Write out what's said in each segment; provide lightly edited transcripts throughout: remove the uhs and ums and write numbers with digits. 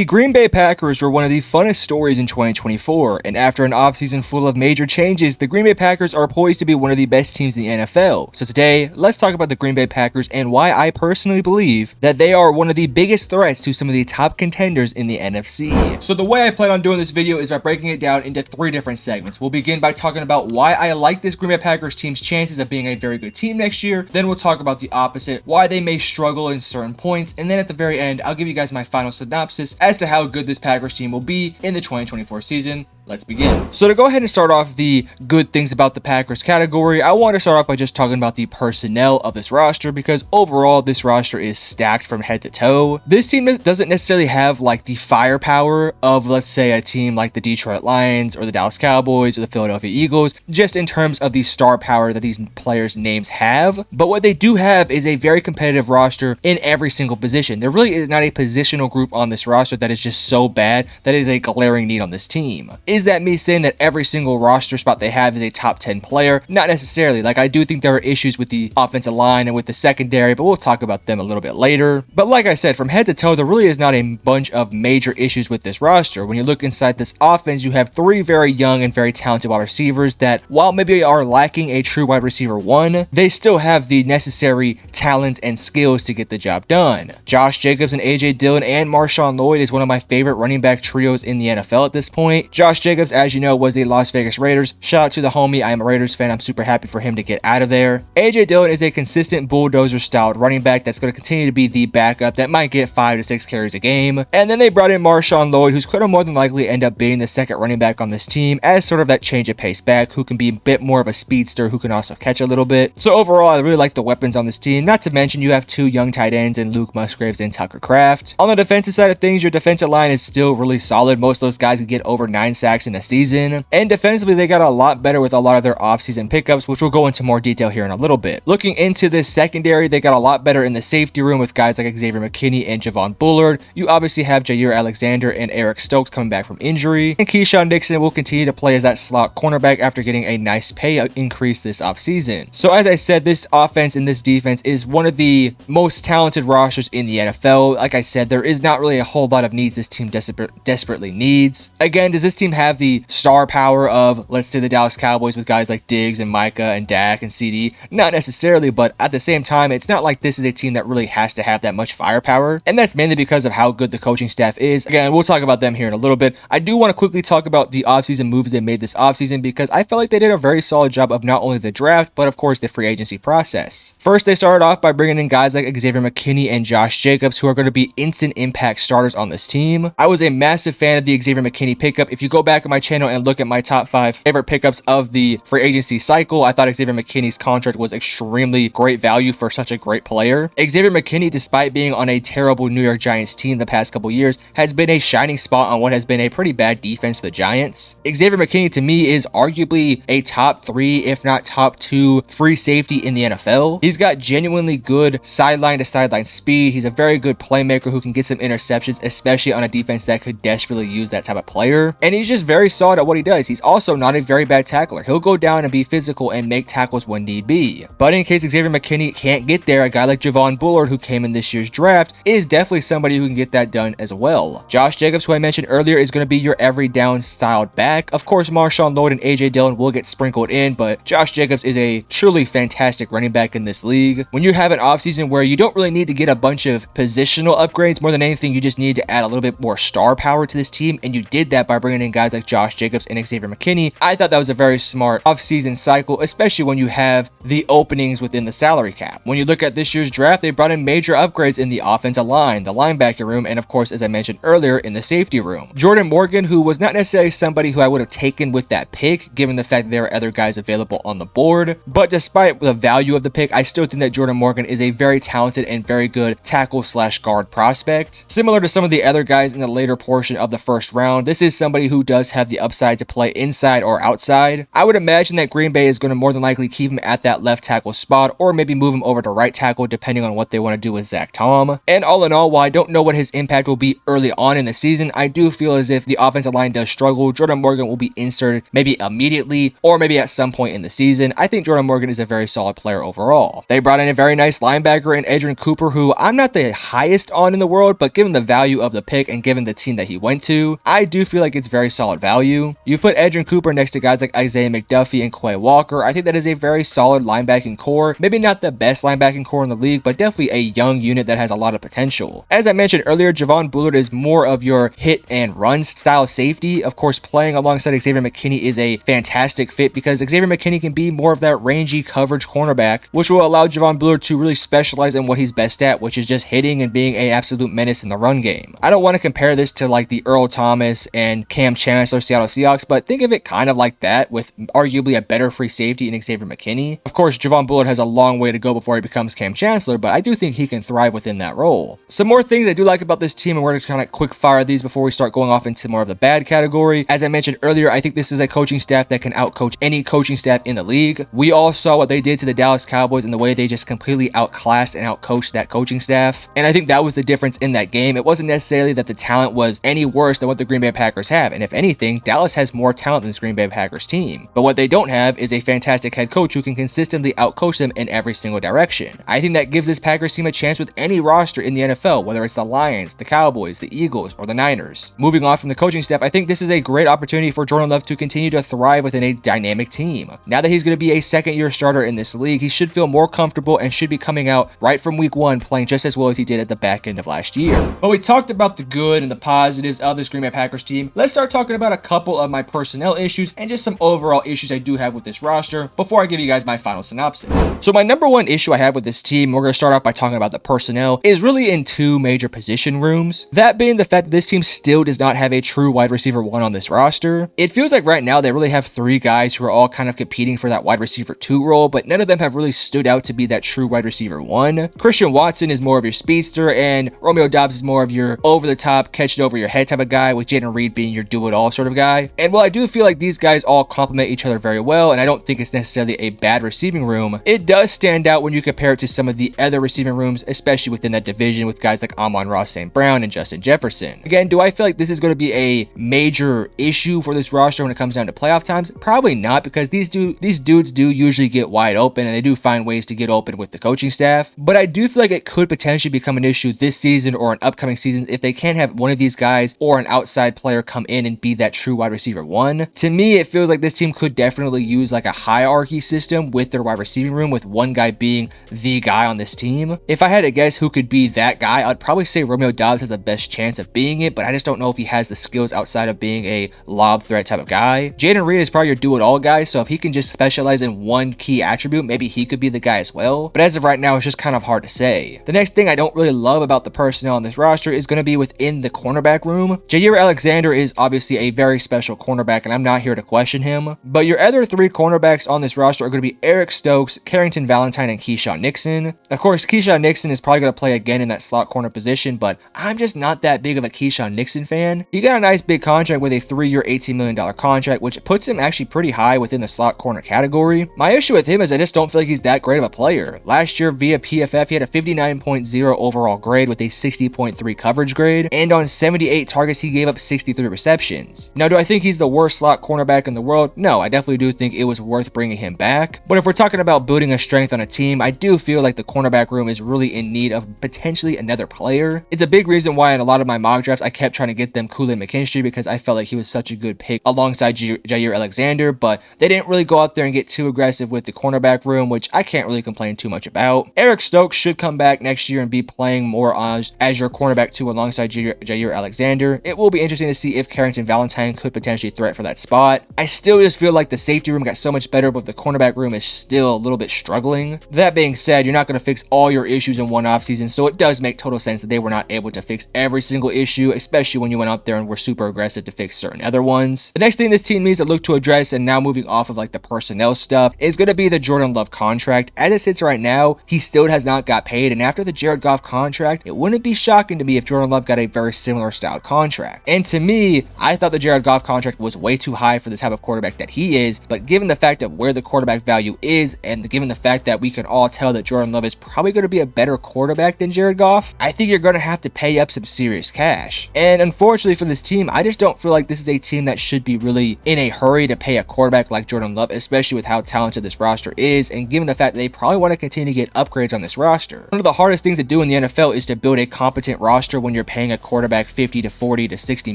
The Green Bay Packers were one of the funnest stories in 2024, and after an offseason full of major changes, the Green Bay Packers are poised to be one of the best teams in the NFL. So today, let's talk about the Green Bay Packers and why I personally believe that they are one of the biggest threats to some of the top contenders in the NFC. So the way I plan on doing this video is by breaking it down into three different segments. We'll begin by talking about why I like this Green Bay Packers team's chances of being a very good team next year. Then we'll talk about the opposite, why they may struggle in certain points, and then at the very end, I'll give you guys my final synopsis as to how good this Packers team will be in the 2024 season. Let's begin. So to go ahead and start off the good things about the Packers category, I want to start off by just talking about the personnel of this roster, because overall this roster is stacked from head to toe. This team doesn't necessarily have like the firepower of, let's say, a team like the Detroit Lions or the Dallas Cowboys or the Philadelphia Eagles, just in terms of the star power that these players' names have. But what they do have is a very competitive roster in every single position. There really is not a positional group on this roster that is just so bad that is a glaring need on this team. Is that me saying that every single roster spot they have is a top 10 player? Not necessarily. Like, I do think there are issues with the offensive line and with the secondary, but we'll talk about them a little bit later. But like I said, from head to toe, there really is not a bunch of major issues with this roster. When you look inside this offense, you have three very young and very talented wide receivers that, while maybe are lacking a true wide receiver one, they still have the necessary talent and skills to get the job done. Josh Jacobs and AJ Dillon and Marshawn Lloyd is one of my favorite running back trios in the NFL at this point. Josh Jacobs, as you know, was the Las Vegas Raiders. Shout out to the homie. I am a Raiders fan. I'm super happy for him to get out of there. AJ Dillon is a consistent bulldozer styled running back that's going to continue to be the backup that might get 5 to 6 carries a game. And then they brought in Marshawn Lloyd, who's going to more than likely end up being the second running back on this team as sort of that change of pace back who can be a bit more of a speedster who can also catch a little bit. So overall, I really like the weapons on this team. Not to mention you have two young tight ends in Luke Musgraves and Tucker Kraft. On the defensive side of things, your defensive line is still really solid. Most of those guys can get over 9 sacks in a season, and defensively they got a lot better with a lot of their offseason pickups, which we'll go into more detail here in a little bit. Looking into this secondary, they got a lot better in the safety room with guys like Xavier McKinney and Javon Bullard. You obviously have Jair Alexander and Eric Stokes coming back from injury, and Keyshawn Nixon will continue to play as that slot cornerback after getting a nice pay increase this offseason. So as I said, this offense and this defense is one of the most talented rosters in the NFL. Like I said, there is not really a whole lot of needs this team desperately needs. Again, does this team have the star power of, let's say, the Dallas Cowboys with guys like Diggs and Micah and Dak and CD? Not necessarily, but at the same time, it's not like this is a team that really has to have that much firepower, and that's mainly because of how good the coaching staff is. Again, we'll talk about them here in a little bit. I do want to quickly talk about the offseason moves they made this offseason, because I felt like they did a very solid job of not only the draft, but of course the free agency process. First, they started off by bringing in guys like Xavier McKinney and Josh Jacobs, who are going to be instant impact starters on this team. I was a massive fan of the Xavier McKinney pickup. If you go back on my channel and look at my top 5 favorite pickups of the free agency cycle, I thought Xavier McKinney's contract was extremely great value for such a great player. Xavier McKinney, despite being on a terrible New York Giants team the past couple years, has been a shining spot on what has been a pretty bad defense for the Giants. Xavier McKinney, to me, is arguably a top 3, if not top 2, free safety in the NFL. He's got genuinely good sideline to sideline speed. He's a very good playmaker who can get some interceptions, especially on a defense that could desperately use that type of player. And he's just very solid at what he does. He's also not a very bad tackler. He'll go down and be physical and make tackles when need be. But in case Xavier McKinney can't get there, a guy like Javon Bullard, who came in this year's draft, is definitely somebody who can get that done as well. Josh Jacobs, who I mentioned earlier, is going to be your every down styled back. Of course, Marshawn Lloyd and AJ Dillon will get sprinkled in, but Josh Jacobs is a truly fantastic running back in this league. When you have an offseason where you don't really need to get a bunch of positional upgrades, more than anything, you just need to add a little bit more star power to this team, and you did that by bringing in guys like Josh Jacobs and Xavier McKinney. I thought that was a very smart offseason cycle, especially when you have the openings within the salary cap. When you look at this year's draft, they brought in major upgrades in the offensive line, the linebacker room, and of course, as I mentioned earlier, in the safety room. Jordan Morgan, who was not necessarily somebody who I would have taken with that pick, given the fact that there are other guys available on the board, but despite the value of the pick, I still think that Jordan Morgan is a very talented and very good tackle/guard prospect. Similar to some of the other guys in the later portion of the first round, this is somebody who does does have the upside to play inside or outside. I would imagine that Green Bay is going to more than likely keep him at that left tackle spot, or maybe move him over to right tackle depending on what they want to do with Zach Tom. And all in all, while I don't know what his impact will be early on in the season, I do feel as if the offensive line does struggle, Jordan Morgan will be inserted maybe immediately or maybe at some point in the season. I think Jordan Morgan is a very solid player overall. They brought in a very nice linebacker in Adrian Cooper, who I'm not the highest on in the world, but given the value of the pick and given the team that he went to, I do feel like it's very solid value. You put Adrian Cooper next to guys like Isaiah McDuffie and Quay Walker, I think that is a very solid linebacking core. Maybe not the best linebacking core in the league, but definitely a young unit that has a lot of potential. As I mentioned earlier, Javon Bullard is more of your hit and run style safety. Of course, playing alongside Xavier McKinney is a fantastic fit because Xavier McKinney can be more of that rangy coverage cornerback, which will allow Javon Bullard to really specialize in what he's best at, which is just hitting and being an absolute menace in the run game. I don't want to compare this to like the Earl Thomas and Cam Chancellor Seattle Seahawks, but think of it kind of like that, with arguably a better free safety in Xavier McKinney. Of course, Javon Bullard has a long way to go before he becomes Cam Chancellor, but I do think he can thrive within that role. Some more things I do like about this team, and we're going to kind of quick fire these before we start going off into more of the bad category. As I mentioned earlier, I think this is a coaching staff that can outcoach any coaching staff in the league. We all saw what they did to the Dallas Cowboys and the way they just completely outclassed and outcoached that coaching staff. And I think that was the difference in that game. It wasn't necessarily that the talent was any worse than what the Green Bay Packers have. And if anything, Dallas has more talent than this Green Bay Packers team. But what they don't have is a fantastic head coach who can consistently outcoach them in every single direction. I think that gives this Packers team a chance with any roster in the NFL, whether it's the Lions, the Cowboys, the Eagles, or the Niners. Moving on from the coaching staff, I think this is a great opportunity for Jordan Love to continue to thrive within a dynamic team. Now that he's going to be a second-year starter in this league, he should feel more comfortable and should be coming out right from week one playing just as well as he did at the back end of last year. But we talked about the good and the positives of this Green Bay Packers team. Let's start talking about a couple of my personnel issues and just some overall issues I do have with this roster before I give you guys my final synopsis. So my number one issue I have with this team, we're going to start off by talking about the personnel, is really in two major position rooms. That being the fact that this team still does not have a true wide receiver one on this roster. It feels like right now they really have three guys who are all kind of competing for that wide receiver two role, but none of them have really stood out to be that true wide receiver one. Christian Watson is more of your speedster, and Romeo Doubs is more of your over-the-top, catch it over your head type of guy, with Jaden Reed being your do-it-all sort of guy. And while I do feel like these guys all complement each other very well, and I don't think it's necessarily a bad receiving room, it does stand out when you compare it to some of the other receiving rooms, especially within that division with guys like Amon-Ra St. Brown and Justin Jefferson. Again, do I feel like this is going to be a major issue for this roster when it comes down to playoff times? Probably not, because these dudes do usually get wide open, and they do find ways to get open with the coaching staff. But I do feel like it could potentially become an issue this season or an upcoming season if they can't have one of these guys or an outside player come in and be that true wide receiver one. To me, it feels like this team could definitely use like a hierarchy system with their wide receiving room, with one guy being the guy on this team. If I had to guess who could be that guy, I'd probably say Romeo Doubs has the best chance of being it, but I just don't know if he has the skills outside of being a lob threat type of guy. Jaden Reed is probably your do-it-all guy, so if he can just specialize in one key attribute, maybe he could be the guy as well. But as of right now, it's just kind of hard to say. The next thing I don't really love about the personnel on this roster is going to be within the cornerback room. Jair Alexander is obviously a very special cornerback, and I'm not here to question him. But your other three cornerbacks on this roster are going to be Eric Stokes, Carrington Valentine, and Keyshawn Nixon. Of course, Keyshawn Nixon is probably going to play again in that slot corner position, but I'm just not that big of a Keyshawn Nixon fan. He got a nice big contract with a 3-year, $18 million contract, which puts him actually pretty high within the slot corner category. My issue with him is I just don't feel like he's that great of a player. Last year via PFF, he had a 59.0 overall grade with a 60.3 coverage grade, and on 78 targets, he gave up 63 receptions. Now, do I think he's the worst slot cornerback in the world? No, I definitely do think it was worth bringing him back. But if we're talking about building a strength on a team, I do feel like the cornerback room is really in need of potentially another player. It's a big reason why in a lot of my mock drafts, I kept trying to get them Kool-Aid McKinstry, because I felt like he was such a good pick alongside Jair Alexander, but they didn't really go out there and get too aggressive with the cornerback room, which I can't really complain too much about. Eric Stokes should come back next year and be playing more as your cornerback 2 alongside Jair Alexander. It will be interesting to see if Carrington Valentine could potentially threat for that spot. I still just feel like the safety room got so much better, but the cornerback room is still a little bit struggling. That being said, you're not going to fix all your issues in one offseason, so it does make total sense that they were not able to fix every single issue, especially when you went out there and were super aggressive to fix certain other ones. The next thing this team needs to look to address, and now moving off of like the personnel stuff, is going to be the Jordan Love contract. As it sits right now, he still has not got paid, and after the Jared Goff contract, it wouldn't be shocking to me if Jordan Love got a very similar style contract. And to me, I thought thought the Jared Goff contract was way too high for the type of quarterback that he is, but given the fact of where the quarterback value is, and given the fact that we can all tell that Jordan Love is probably going to be a better quarterback than Jared Goff, I think you're going to have to pay up some serious cash. And unfortunately for this team, I just don't feel like this is a team that should be really in a hurry to pay a quarterback like Jordan Love, especially with how talented this roster is, and given the fact that they probably want to continue to get upgrades on this roster. One of the hardest things to do in the NFL is to build a competent roster when you're paying a quarterback $50 to $40 to $60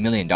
million.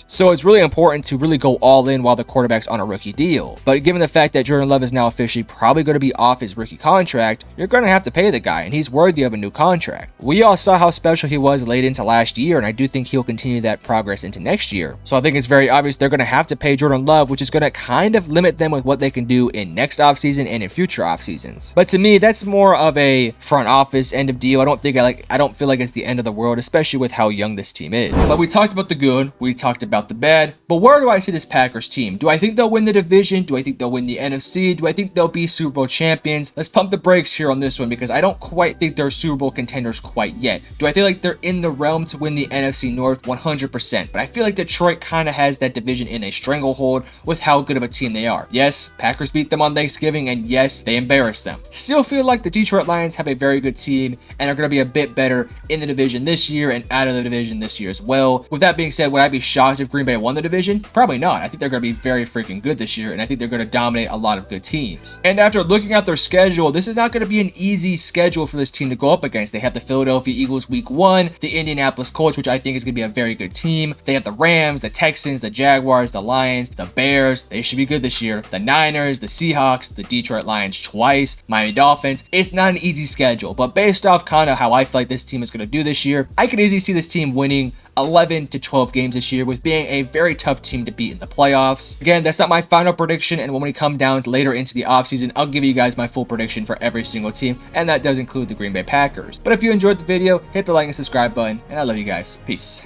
So it's really important to really go all in while the quarterback's on a rookie deal. But given the fact that Jordan Love is now officially probably going to be off his rookie contract, you're going to have to pay the guy, and he's worthy of a new contract. We all saw how special he was late into last year, and I do think he'll continue that progress into next year. So I think it's very obvious they're going to have to pay Jordan Love, which is going to kind of limit them with what they can do in next offseason and in future offseasons. But to me, that's more of a front office end of deal. I don't feel like it's the end of the world, especially with how young this team is. But we talked about the good, we talked about the bad, but where do I see this Packers team? Do I think they'll win the division? Do I think they'll win the NFC? Do I think they'll be Super Bowl champions? Let's pump the brakes here on this one, because I don't quite think they're Super Bowl contenders quite yet. Do I feel like they're in the realm to win the NFC North? 100%. But I feel like Detroit kind of has that division in a stranglehold with how good of a team they are. Yes, Packers beat them on Thanksgiving, and yes, they embarrassed them. Still feel like the Detroit Lions have a very good team and are going to be a bit better in the division this year and out of the division this year as well. With that being said, would I be shocked if Green Bay won the division? Probably not. I think they're going to be very freaking good this year, and I think they're going to dominate a lot of good teams. And after looking at their schedule, this is not going to be an easy schedule for this team to go up against. They have the Philadelphia Eagles week 1, the Indianapolis Colts, which I think is going to be a very good team. They have the Rams, the Texans, the Jaguars, the Lions, the Bears. They should be good this year. The Niners, the Seahawks, the Detroit Lions twice, Miami Dolphins. It's not an easy schedule, but based off kind of how I feel like this team is going to do this year, I could easily see this team winning 11 to 12 games this year, with being a very tough team to beat in the playoffs. Again, that's not my final prediction, and when we come down to later into the offseason, I'll give you guys my full prediction for every single team, and that does include the Green Bay Packers. But if you enjoyed the video, hit the like and subscribe button, and I love you guys. Peace.